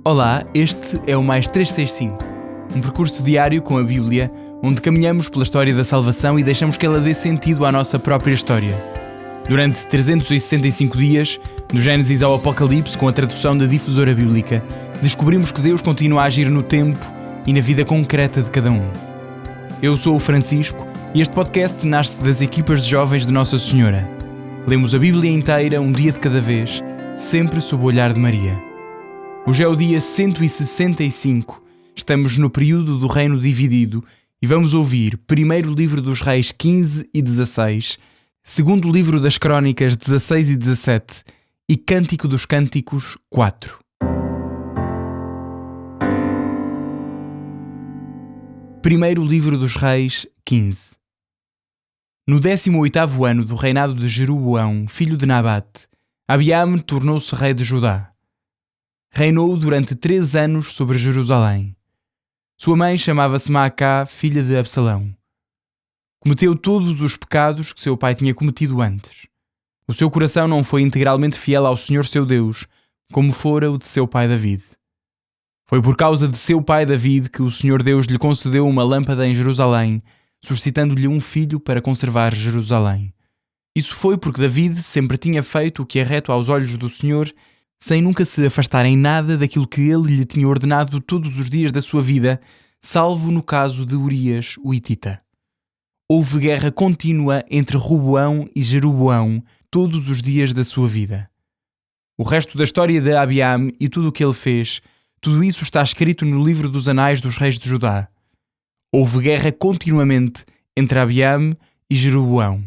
Olá, este é o Mais 365, um percurso diário com a Bíblia, onde caminhamos pela história da salvação e deixamos que ela dê sentido à nossa própria história. Durante 365 dias, do Gênesis ao Apocalipse, com a tradução da Difusora Bíblica, descobrimos que Deus continua a agir no tempo e na vida concreta de cada um. Eu sou o Francisco e este podcast nasce das equipas de jovens de Nossa Senhora. Lemos a Bíblia inteira, um dia de cada vez, sempre sob o olhar de Maria. Hoje é o dia 165, estamos no período do Reino Dividido e vamos ouvir primeiro livro dos Reis 15 e 16, segundo livro das Crónicas 16 e 17 e Cântico dos Cânticos 4. Primeiro livro dos Reis 15. No 18º ano do reinado de Jeroboão, filho de Nabate, Abiam tornou-se rei de Judá. Reinou durante 3 anos sobre Jerusalém. Sua mãe chamava-se Maacá, filha de Absalão. Cometeu todos os pecados que seu pai tinha cometido antes. O seu coração não foi integralmente fiel ao Senhor seu Deus, como fora o de seu pai David. Foi por causa de seu pai David que o Senhor Deus lhe concedeu uma lâmpada em Jerusalém, suscitando-lhe um filho para conservar Jerusalém. Isso foi porque David sempre tinha feito o que é reto aos olhos do Senhor, sem nunca se afastar em nada daquilo que ele lhe tinha ordenado todos os dias da sua vida, salvo no caso de Urias, o hitita. Houve guerra contínua entre Roboão e Jeroboão todos os dias da sua vida. O resto da história de Abiam e tudo o que ele fez, tudo isso está escrito no livro dos Anais dos Reis de Judá. Houve guerra continuamente entre Abiam e Jeroboão.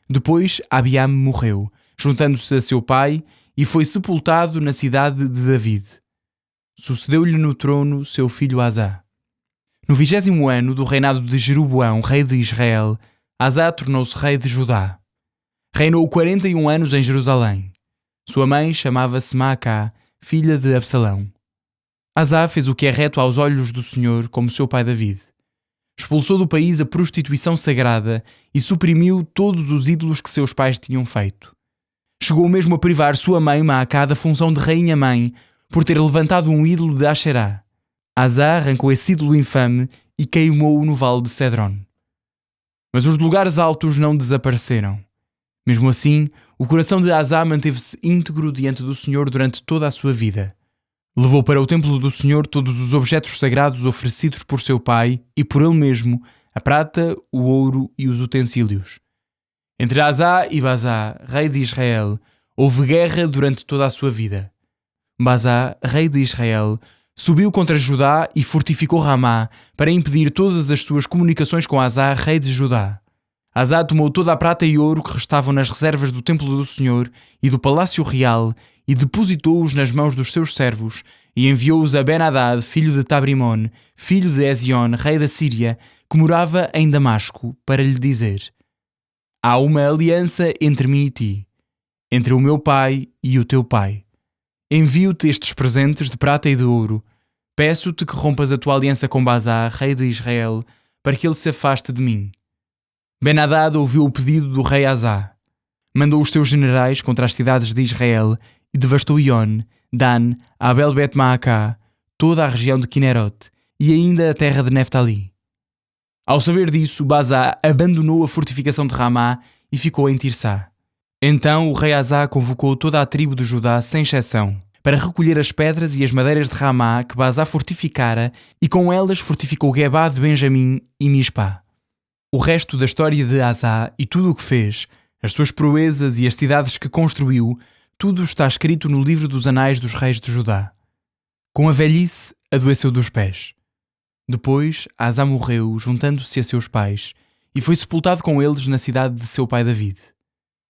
Depois Abiam morreu, juntando-se a seu pai, e foi sepultado na cidade de David. Sucedeu-lhe no trono seu filho Asá. No 20º ano do reinado de Jeroboão, rei de Israel, Asá tornou-se rei de Judá. Reinou 41 anos em Jerusalém. Sua mãe chamava-se Maacá, filha de Absalão. Asá fez o que é reto aos olhos do Senhor, como seu pai David. Expulsou do país a prostituição sagrada e suprimiu todos os ídolos que seus pais tinham feito. Chegou mesmo a privar sua mãe Maacá da função de rainha-mãe por ter levantado um ídolo de Asherá. Asá arrancou esse ídolo infame e queimou-o no vale de Cedron. Mas os lugares altos não desapareceram. Mesmo assim, o coração de Asá manteve-se íntegro diante do Senhor durante toda a sua vida. Levou para o templo do Senhor todos os objetos sagrados oferecidos por seu pai e por ele mesmo, a prata, o ouro e os utensílios. Entre Asá e Baasá, rei de Israel, houve guerra durante toda a sua vida. Baasá, rei de Israel, subiu contra Judá e fortificou Ramá para impedir todas as suas comunicações com Asá, rei de Judá. Asá tomou toda a prata e ouro que restavam nas reservas do templo do Senhor e do palácio real e depositou-os nas mãos dos seus servos e enviou-os a Ben-Hadad, filho de Tabrimon, filho de Ezion, rei da Síria, que morava em Damasco, para lhe dizer: há uma aliança entre mim e ti, entre o meu pai e o teu pai. Envio-te estes presentes de prata e de ouro. Peço-te que rompas a tua aliança com Baasá, rei de Israel, para que ele se afaste de mim. Ben-Hadad ouviu o pedido do rei Asá. Mandou os seus generais contra as cidades de Israel e devastou Ion, Dan, Abel-Bet-Maacá, toda a região de Quinerote e ainda a terra de Neftali. Ao saber disso, Baasá abandonou a fortificação de Ramá e ficou em Tirsá. Então o rei Asá convocou toda a tribo de Judá, sem exceção, para recolher as pedras e as madeiras de Ramá que Baasá fortificara e com elas fortificou Gebá de Benjamim e Mispá. O resto da história de Asá e tudo o que fez, as suas proezas e as cidades que construiu, tudo está escrito no livro dos Anais dos Reis de Judá. Com a velhice, adoeceu dos pés. Depois, Asá morreu, juntando-se a seus pais, e foi sepultado com eles na cidade de seu pai David.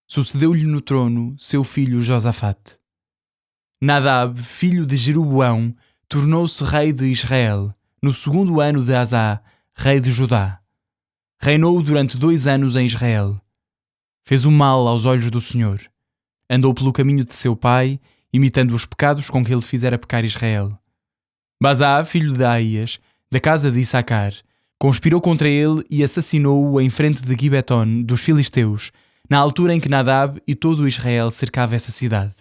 Sucedeu-lhe no trono seu filho Josafate. Nadab, filho de Jeroboão, tornou-se rei de Israel, no 2º ano de Asá, rei de Judá. Reinou durante 2 anos em Israel. Fez o mal aos olhos do Senhor. Andou pelo caminho de seu pai, imitando os pecados com que ele fizera pecar Israel. Baasá, filho de Aías, da casa de Issacar, conspirou contra ele e assassinou-o em frente de Gibeton, dos filisteus, na altura em que Nadab e todo o Israel cercava essa cidade.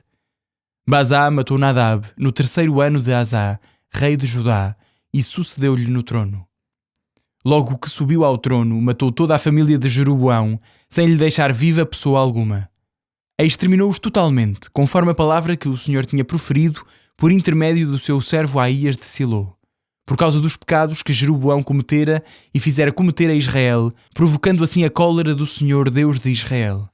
Baasá matou Nadab no 3º ano de Asá, rei de Judá, e sucedeu-lhe no trono. Logo que subiu ao trono, matou toda a família de Jeroboão, sem lhe deixar viva pessoa alguma. Exterminou-os totalmente, conforme a palavra que o Senhor tinha proferido por intermédio do seu servo Aías de Siló, por causa dos pecados que Jeroboão cometera e fizera cometer a Israel, provocando assim a cólera do Senhor Deus de Israel.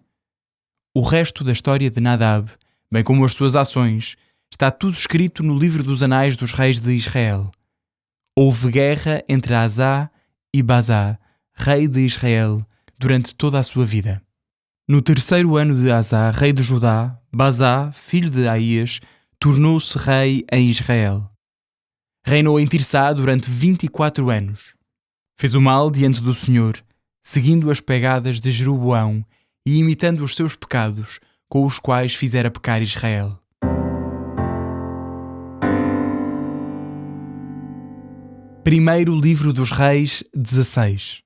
O resto da história de Nadab, bem como as suas ações, está tudo escrito no livro dos Anais dos Reis de Israel. Houve guerra entre Asá e Baasá, rei de Israel, durante toda a sua vida. No 3º ano de Asá, rei de Judá, Baasá, filho de Aías, tornou-se rei em Israel. Reinou em Tirsá durante 24 anos. Fez o mal diante do Senhor, seguindo as pegadas de Jeroboão e imitando os seus pecados, com os quais fizera pecar Israel. Primeiro livro dos Reis 16.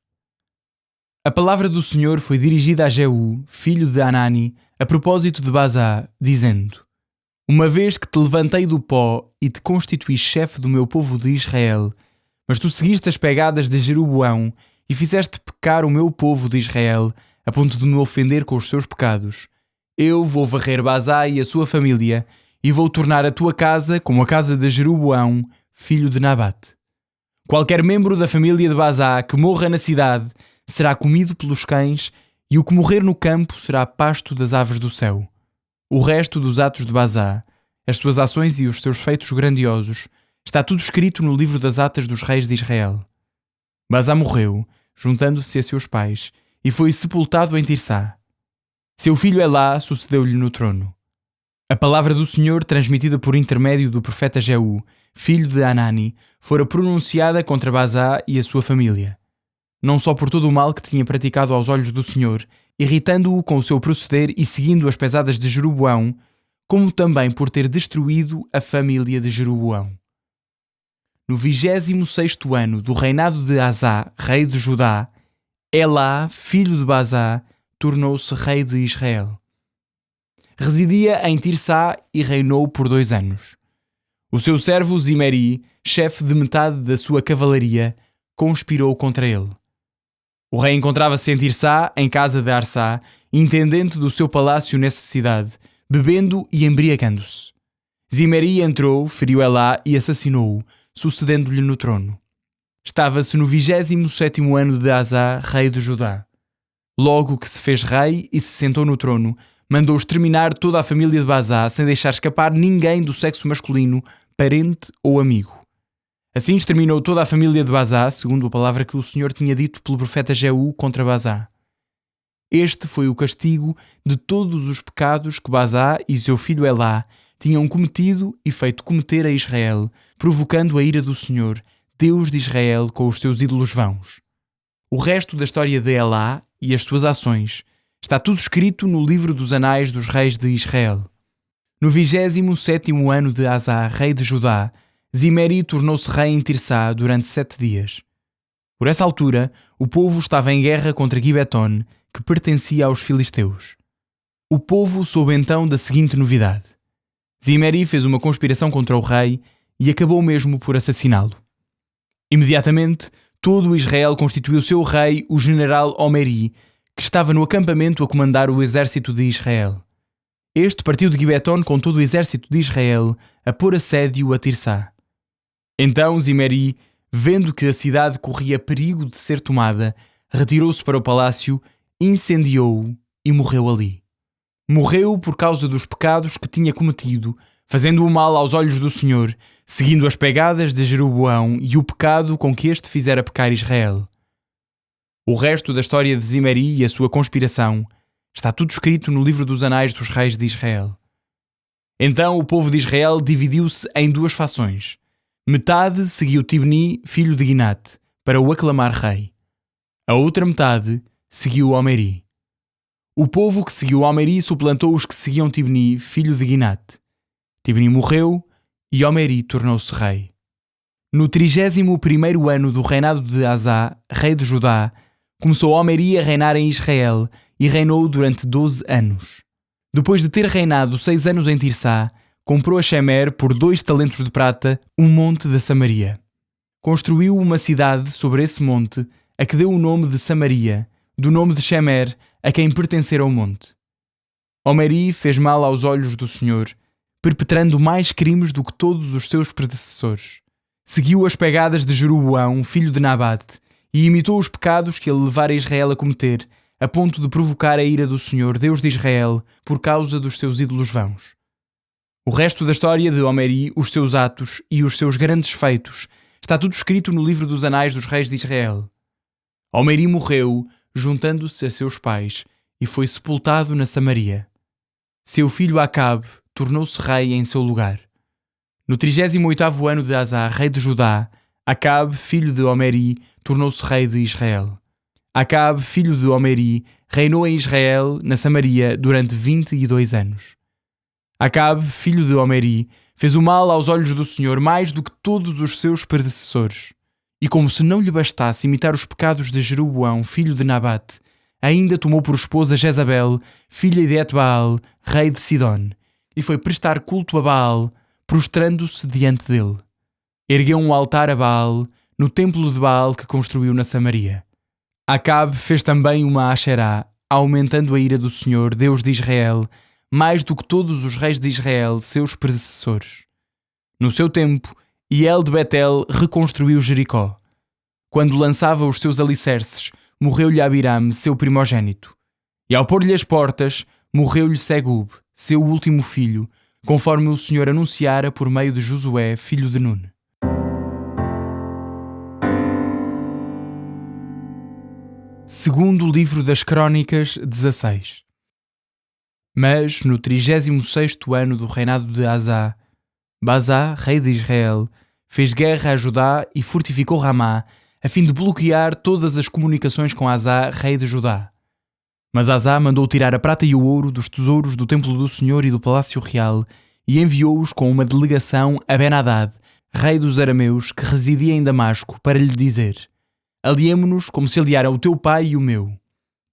A palavra do Senhor foi dirigida a Jeú, filho de Anani, a propósito de Baasá, dizendo: Uma vez que te levantei do pó e te constituí chefe do meu povo de Israel, mas tu seguiste as pegadas de Jeroboão e fizeste pecar o meu povo de Israel, a ponto de me ofender com os seus pecados, eu vou varrer Baasá e a sua família e vou tornar a tua casa como a casa de Jeroboão, filho de Nabate. Qualquer membro da família de Baasá que morra na cidade será comido pelos cães, e o que morrer no campo será pasto das aves do céu. O resto dos atos de Baasá, as suas ações e os seus feitos grandiosos, está tudo escrito no livro das atas dos reis de Israel. Baasá morreu, juntando-se a seus pais, e foi sepultado em Tirsá. Seu filho Elá sucedeu-lhe no trono. A palavra do Senhor, transmitida por intermédio do profeta Jeú, filho de Anani, fora pronunciada contra Baasá e a sua família. Não só por todo o mal que tinha praticado aos olhos do Senhor, irritando-o com o seu proceder e seguindo as pesadas de Jeroboão, como também por ter destruído a família de Jeroboão. No 26º ano do reinado de Asá, rei de Judá, Elá, filho de Baasá, tornou-se rei de Israel. Residia em Tirsá e reinou por 2 anos. O seu servo Zimeri, chefe de metade da sua cavalaria, conspirou contra ele. O rei encontrava-se em Tirsá, em casa de Arsá, intendente do seu palácio nessa cidade, bebendo e embriagando-se. Zimeri entrou, feriu Elá e assassinou-o, sucedendo-lhe no trono. Estava-se no 27º ano de Asá, rei de Judá. Logo que se fez rei e se sentou no trono, mandou exterminar toda a família de Baasá, sem deixar escapar ninguém do sexo masculino, parente ou amigo. Assim exterminou toda a família de Baasá, segundo a palavra que o Senhor tinha dito pelo profeta Jeú contra Baasá. Este foi o castigo de todos os pecados que Baasá e seu filho Elá tinham cometido e feito cometer a Israel, provocando a ira do Senhor, Deus de Israel, com os seus ídolos vãos. O resto da história de Elá e as suas ações está tudo escrito no livro dos Anais dos Reis de Israel. No 27º ano de Asá, rei de Judá, Zimeri tornou-se rei em Tirsá durante 7 dias. Por essa altura, o povo estava em guerra contra Gibeton, que pertencia aos filisteus. O povo soube então da seguinte novidade: Zimeri fez uma conspiração contra o rei e acabou mesmo por assassiná-lo. Imediatamente, todo o Israel constituiu seu rei, o general Omeri, que estava no acampamento a comandar o exército de Israel. Este partiu de Gibeton com todo o exército de Israel a pôr assédio a Tirsá. Então Zimeri, vendo que a cidade corria perigo de ser tomada, retirou-se para o palácio, incendiou-o e morreu ali. Morreu por causa dos pecados que tinha cometido, fazendo o mal aos olhos do Senhor, seguindo as pegadas de Jeroboão e o pecado com que este fizera pecar Israel. O resto da história de Zimeri e a sua conspiração está tudo escrito no livro dos Anais dos Reis de Israel. Então o povo de Israel dividiu-se em 2 fações. Metade seguiu Tibni, filho de Ginate, para o aclamar rei. A outra metade seguiu Omeri. O povo que seguiu Omeri suplantou os que seguiam Tibni, filho de Ginate. Tibni morreu e Omeri tornou-se rei. No 31º ano do reinado de Asá, rei de Judá, começou Omeri a reinar em Israel e reinou durante 12 anos. Depois de ter reinado 6 anos em Tirsá, comprou a Shemer por 2 talentos de prata um monte de Samaria. Construiu uma cidade sobre esse monte, a que deu o nome de Samaria, do nome de Shemer, a quem pertencera o monte. Omeri fez mal aos olhos do Senhor, perpetrando mais crimes do que todos os seus predecessores. Seguiu as pegadas de Jeroboão, filho de Nabate, e imitou os pecados que ele levara Israel a cometer, a ponto de provocar a ira do Senhor, Deus de Israel, por causa dos seus ídolos vãos. O resto da história de Omeri, os seus atos e os seus grandes feitos, está tudo escrito no livro dos Anais dos Reis de Israel. Omeri morreu, juntando-se a seus pais, e foi sepultado na Samaria. Seu filho Acabe tornou-se rei em seu lugar. No 38º ano de Asa, rei de Judá, Acabe, filho de Omeri, tornou-se rei de Israel. Acabe, filho de Omeri, reinou em Israel, na Samaria, durante 22 anos. Acabe, filho de Omeri, fez o mal aos olhos do Senhor mais do que todos os seus predecessores. E como se não lhe bastasse imitar os pecados de Jeroboão, filho de Nabate, ainda tomou por esposa Jezabel, filha de Etbaal, rei de Sidon, e foi prestar culto a Baal, prostrando-se diante dele. Ergueu um altar a Baal, no templo de Baal que construiu na Samaria. Acabe fez também uma Asherá, aumentando a ira do Senhor, Deus de Israel, mais do que todos os reis de Israel, seus predecessores. No seu tempo, Hiel de Betel reconstruiu Jericó. Quando lançava os seus alicerces, morreu-lhe Abiram, seu primogênito. E ao pôr-lhe as portas, morreu-lhe Segub, seu último filho, conforme o Senhor anunciara por meio de Josué, filho de Nun. Segundo livro das Crônicas, 16. Mas, no 36º ano do reinado de Asa, Baasa, rei de Israel, fez guerra a Judá e fortificou Ramá, a fim de bloquear todas as comunicações com Asa, rei de Judá. Mas Asa mandou tirar a prata e o ouro dos tesouros do templo do Senhor e do palácio real e enviou-os com uma delegação a Ben-Hadad, rei dos arameus, que residia em Damasco, para lhe dizer: aliemo-nos como se aliara o teu pai e o meu.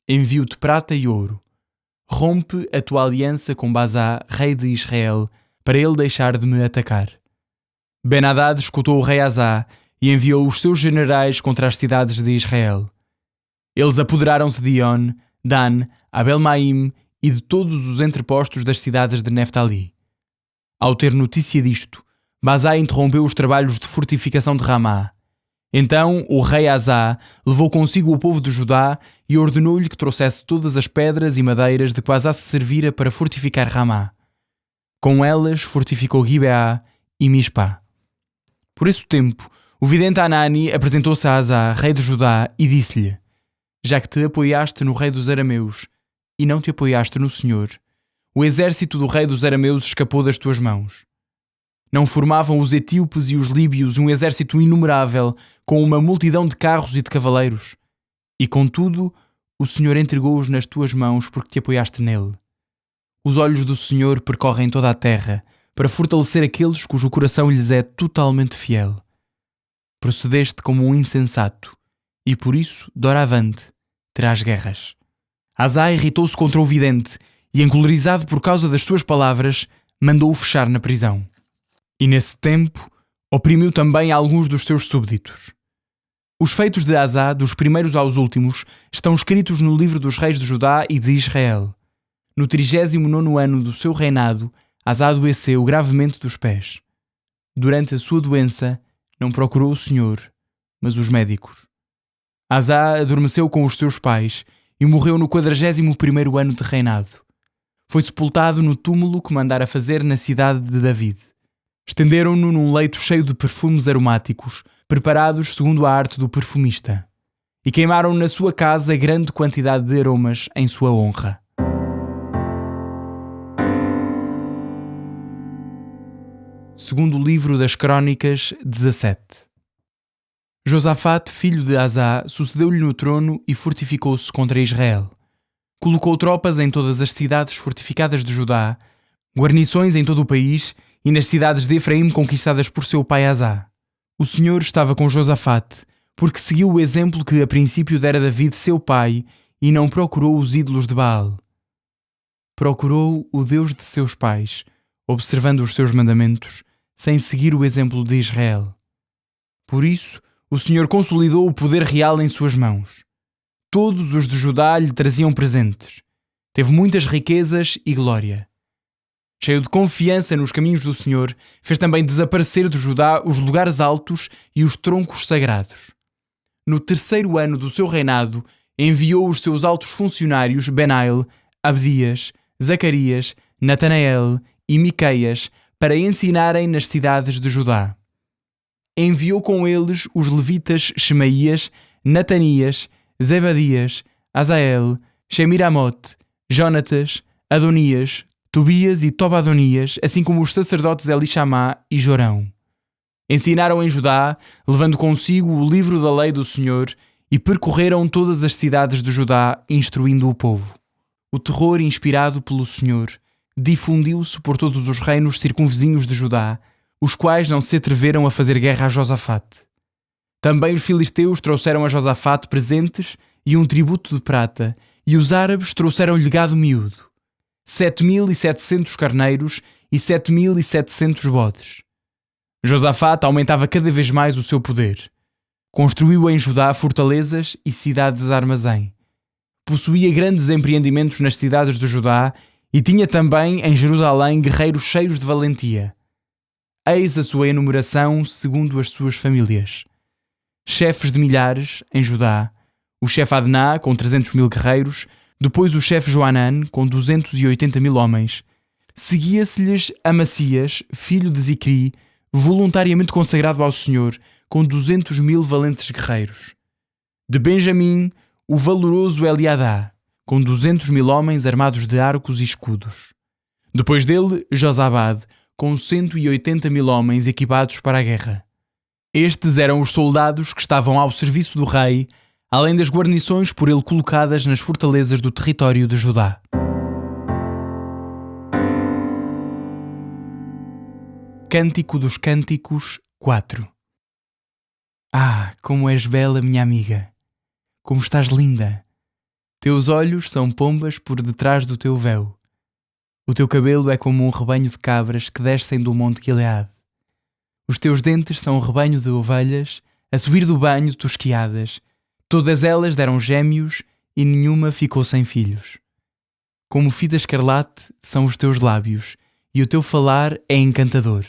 Envio-te prata e ouro. Rompe a tua aliança com Baasa, rei de Israel, para ele deixar de me atacar. Ben-Hadad escutou o rei Asa e enviou os seus generais contra as cidades de Israel. Eles apoderaram-se de On, Dan, Abel-Maim e de todos os entrepostos das cidades de Neftali. Ao ter notícia disto, Baasa interrompeu os trabalhos de fortificação de Ramá. Então o rei Asa levou consigo o povo de Judá e ordenou-lhe que trouxesse todas as pedras e madeiras de que Baasa se servira para fortificar Ramá. Com elas fortificou Gibeá e Mispá. Por esse tempo, o vidente Anani apresentou-se a Asa, rei de Judá, e disse-lhe: já que te apoiaste no rei dos arameus e não te apoiaste no Senhor, o exército do rei dos arameus escapou das tuas mãos. Não formavam os etíopes e os líbios um exército inumerável, com uma multidão de carros e de cavaleiros? E contudo, o Senhor entregou-os nas tuas mãos porque te apoiaste nele. Os olhos do Senhor percorrem toda a terra, para fortalecer aqueles cujo coração lhes é totalmente fiel. Procedeste como um insensato, e por isso, doravante, terás guerras. Asa irritou-se contra o vidente, e encolerizado por causa das suas palavras, mandou-o fechar na prisão. E nesse tempo, oprimiu também alguns dos seus súbditos. Os feitos de Asa, dos primeiros aos últimos, estão escritos no livro dos reis de Judá e de Israel. No 39º ano do seu reinado, Asa adoeceu gravemente dos pés. Durante a sua doença, não procurou o Senhor, mas os médicos. Asa adormeceu com os seus pais e morreu no 41º ano de reinado. Foi sepultado no túmulo que mandara fazer na cidade de David. Estenderam-no num leito cheio de perfumes aromáticos, preparados segundo a arte do perfumista, e queimaram na sua casa grande quantidade de aromas em sua honra. Segundo livro das Crônicas, 17. Josafate, filho de Asa, sucedeu-lhe no trono e fortificou-se contra Israel. Colocou tropas em todas as cidades fortificadas de Judá, guarnições em todo o país e nas cidades de Efraim conquistadas por seu pai Asa. O Senhor estava com Josafate, porque seguiu o exemplo que a princípio dera David seu pai e não procurou os ídolos de Baal. Procurou o Deus de seus pais, observando os seus mandamentos, sem seguir o exemplo de Israel. Por isso, o Senhor consolidou o poder real em suas mãos. Todos os de Judá lhe traziam presentes. Teve muitas riquezas e glória. Cheio de confiança nos caminhos do Senhor, fez também desaparecer de Judá os lugares altos e os troncos sagrados. No 3º ano do seu reinado, enviou os seus altos funcionários Benael, Abdias, Zacarias, Natanael e Miqueias para ensinarem nas cidades de Judá. Enviou com eles os levitas Shemaías, Natanias, Zebadias, Azael, Shemiramote, Jonatas, Adonias, Tobias e Tobadonias, assim como os sacerdotes Elishamá e Jorão. Ensinaram em Judá, levando consigo o livro da lei do Senhor, e percorreram todas as cidades de Judá, instruindo o povo. O terror inspirado pelo Senhor difundiu-se por todos os reinos circunvizinhos de Judá, os quais não se atreveram a fazer guerra a Josafate. Também os filisteus trouxeram a Josafate presentes e um tributo de prata, e os árabes trouxeram-lhe gado miúdo, 7.700 carneiros e 7.700 bodes. Josafate aumentava cada vez mais o seu poder. Construiu em Judá fortalezas e cidades armazém. Possuía grandes empreendimentos nas cidades de Judá e tinha também em Jerusalém guerreiros cheios de valentia. Eis a sua enumeração segundo as suas famílias. Chefes de milhares, em Judá, o chefe Adná, com 300.000 guerreiros, depois o chefe Joanã, com 280.000 homens. Seguia-se-lhes Amacias, filho de Zicri, voluntariamente consagrado ao Senhor, com 200.000 valentes guerreiros. De Benjamim, o valoroso Eliadá, com 200.000 homens armados de arcos e escudos. Depois dele, Josabade, com 180.000 homens equipados para a guerra. Estes eram os soldados que estavam ao serviço do rei, além das guarnições por ele colocadas nas fortalezas do território de Judá. Cântico dos Cânticos 4. Ah, como és bela, minha amiga! Como estás linda! Teus olhos são pombas por detrás do teu véu. O teu cabelo é como um rebanho de cabras que descem do monte Gileade. Os teus dentes são um rebanho de ovelhas a subir do banho tosquiadas. Todas elas deram gêmeos e nenhuma ficou sem filhos. Como fita escarlate são os teus lábios e o teu falar é encantador.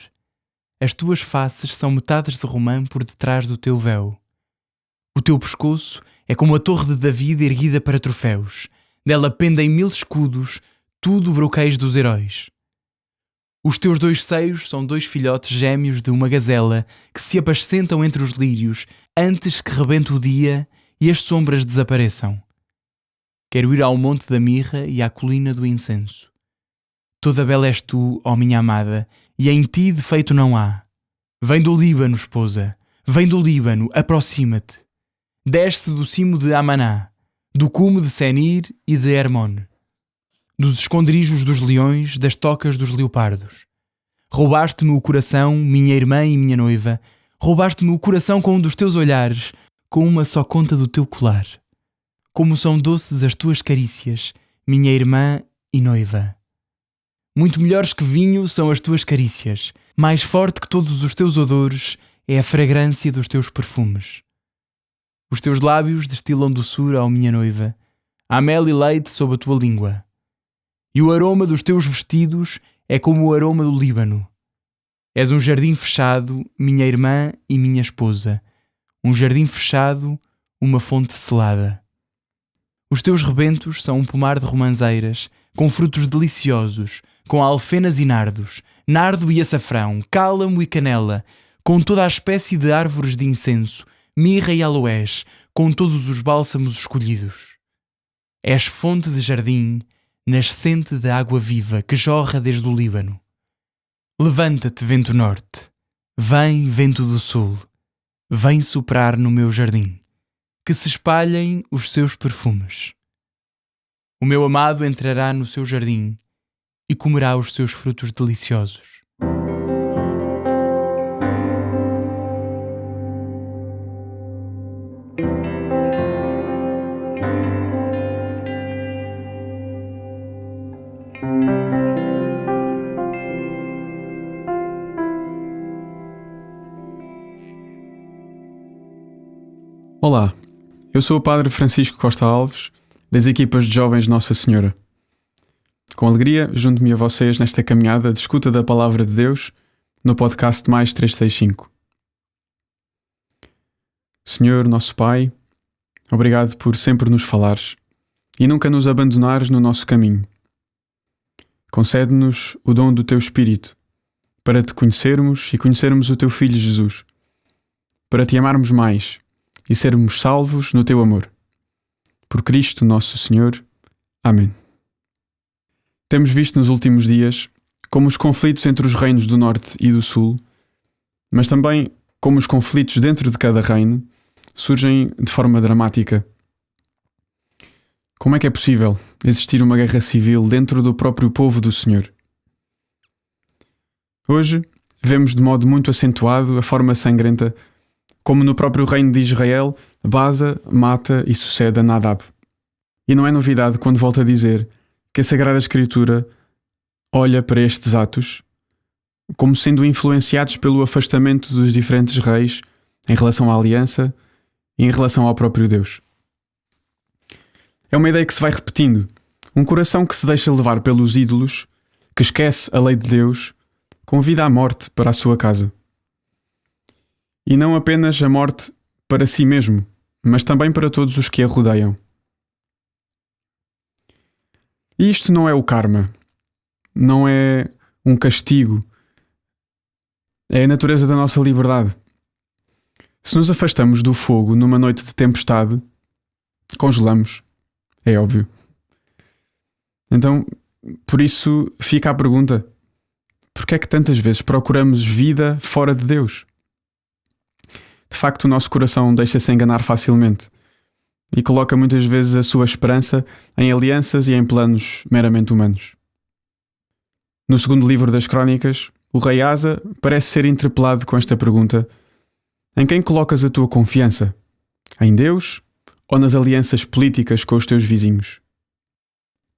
As tuas faces são metades de romã por detrás do teu véu. O teu pescoço é como a torre de David erguida para troféus. Dela pendem 1000 escudos, tudo broqueios dos heróis. Os teus 2 seios são 2 filhotes gêmeos de uma gazela que se apacentam entre os lírios antes que rebente o dia e as sombras desapareçam. Quero ir ao monte da mirra e à colina do incenso. Toda bela és tu, ó minha amada, e em ti defeito não há. Vem do Líbano, esposa, vem do Líbano, aproxima-te. Desce do cimo de Amaná, do cume de Senir e de Hermon, dos esconderijos dos leões, das tocas dos leopardos. Roubaste-me o coração, minha irmã e minha noiva, roubaste-me o coração com um dos teus olhares, com uma só conta do teu colar. Como são doces as tuas carícias, minha irmã e noiva. Muito melhores que vinho são as tuas carícias, mais forte que todos os teus odores é a fragrância dos teus perfumes. Os teus lábios destilam doçura, ó minha noiva, há mel e leite sob a tua língua. E o aroma dos teus vestidos é como o aroma do Líbano. És um jardim fechado, minha irmã e minha esposa, um jardim fechado, uma fonte selada. Os teus rebentos são um pomar de romãzeiras, com frutos deliciosos, com alfenas e nardos, nardo e açafrão, cálamo e canela, com toda a espécie de árvores de incenso, mirra e aloés, com todos os bálsamos escolhidos. És fonte de jardim, nascente de água viva que jorra desde o Líbano. Levanta-te, vento norte, vem, vento do sul, vem soprar no meu jardim, que se espalhem os seus perfumes. O meu amado entrará no seu jardim e comerá os seus frutos deliciosos. Olá, eu sou o Padre Francisco Costa Alves, das equipas de jovens Nossa Senhora. Com alegria, junto-me a vocês nesta caminhada de escuta da Palavra de Deus no podcast Mais 365. Senhor, nosso Pai, obrigado por sempre nos falares e nunca nos abandonares no nosso caminho. Concede-nos o dom do Teu Espírito, para Te conhecermos e conhecermos o Teu Filho Jesus, para Te amarmos mais e sermos salvos no Teu amor. Por Cristo nosso Senhor. Amém. Temos visto nos últimos dias como os conflitos entre os reinos do Norte e do Sul, mas também como os conflitos dentro de cada reino surgem de forma dramática. Como é que é possível existir uma guerra civil dentro do próprio povo do Senhor? Hoje, vemos de modo muito acentuado a forma sangrenta como no próprio reino de Israel, Baasa mata e sucede a Nadab. E não é novidade quando volto a dizer que a Sagrada Escritura olha para estes atos como sendo influenciados pelo afastamento dos diferentes reis em relação à aliança e em relação ao próprio Deus. É uma ideia que se vai repetindo. Um coração que se deixa levar pelos ídolos, que esquece a lei de Deus, convida à morte para a sua casa. E não apenas a morte para si mesmo, mas também para todos os que a rodeiam. E isto não é o karma, não é um castigo, é a natureza da nossa liberdade. Se nos afastamos do fogo numa noite de tempestade, congelamos, é óbvio. Então, por isso fica a pergunta: por que é que tantas vezes procuramos vida fora de Deus? De facto, o nosso coração deixa-se enganar facilmente e coloca muitas vezes a sua esperança em alianças e em planos meramente humanos. No segundo livro das Crónicas, o rei Asa parece ser interpelado com esta pergunta: em quem colocas a tua confiança? Em Deus ou nas alianças políticas com os teus vizinhos?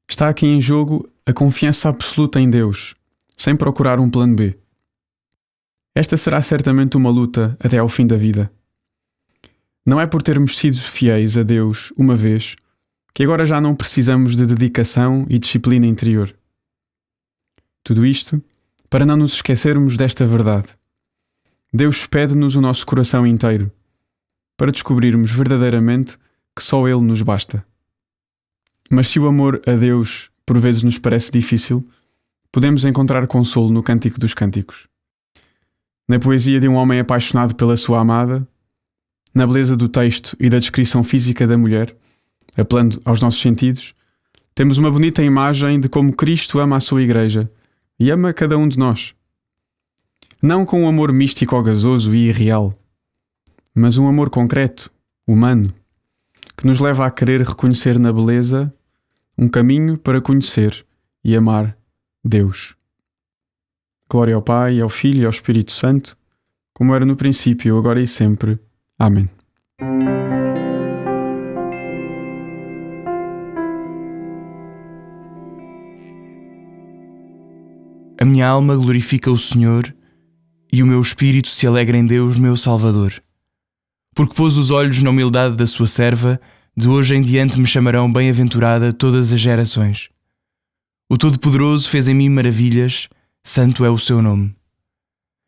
Está aqui em jogo a confiança absoluta em Deus, sem procurar um plano B. Esta será certamente uma luta até ao fim da vida. Não é por termos sido fiéis a Deus uma vez que agora já não precisamos de dedicação e disciplina interior. Tudo isto para não nos esquecermos desta verdade. Deus pede-nos o nosso coração inteiro, para descobrirmos verdadeiramente que só Ele nos basta. Mas se o amor a Deus por vezes nos parece difícil, podemos encontrar consolo no Cântico dos Cânticos. Na poesia de um homem apaixonado pela sua amada, na beleza do texto e da descrição física da mulher, apelando aos nossos sentidos, temos uma bonita imagem de como Cristo ama a sua Igreja e ama cada um de nós. Não com um amor místico ou gasoso e irreal, mas um amor concreto, humano, que nos leva a querer reconhecer na beleza um caminho para conhecer e amar Deus. Glória ao Pai, ao Filho e ao Espírito Santo, como era no princípio, agora e sempre. Amém. A minha alma glorifica o Senhor e o meu espírito se alegra em Deus, meu Salvador. Porque pôs os olhos na humildade da sua serva, de hoje em diante me chamarão bem-aventurada todas as gerações. O Todo-Poderoso fez em mim maravilhas, santo é o seu nome.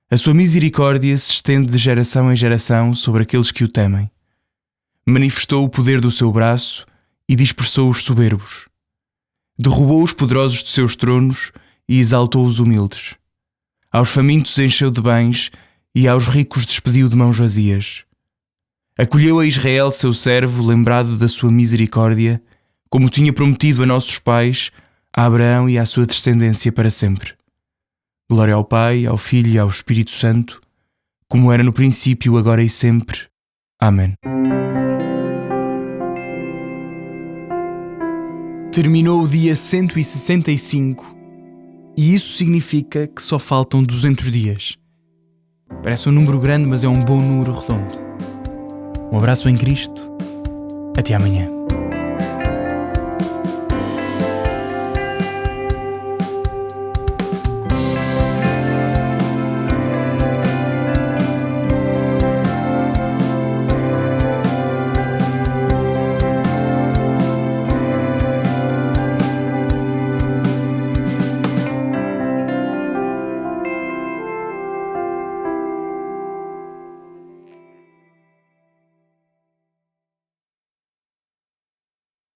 A sua misericórdia se estende de geração em geração sobre aqueles que o temem. Manifestou o poder do seu braço e dispersou os soberbos. Derrubou os poderosos de seus tronos e exaltou os humildes. Aos famintos encheu de bens e aos ricos despediu de mãos vazias. Acolheu a Israel, seu servo, lembrado da sua misericórdia, como tinha prometido a nossos pais, a Abraão e à sua descendência para sempre. Glória ao Pai, ao Filho e ao Espírito Santo, como era no princípio, agora e sempre. Amém. Terminou o dia 165 e isso significa que só faltam 200 dias. Parece um número grande, mas é um bom número redondo. Um abraço em Cristo. Até amanhã.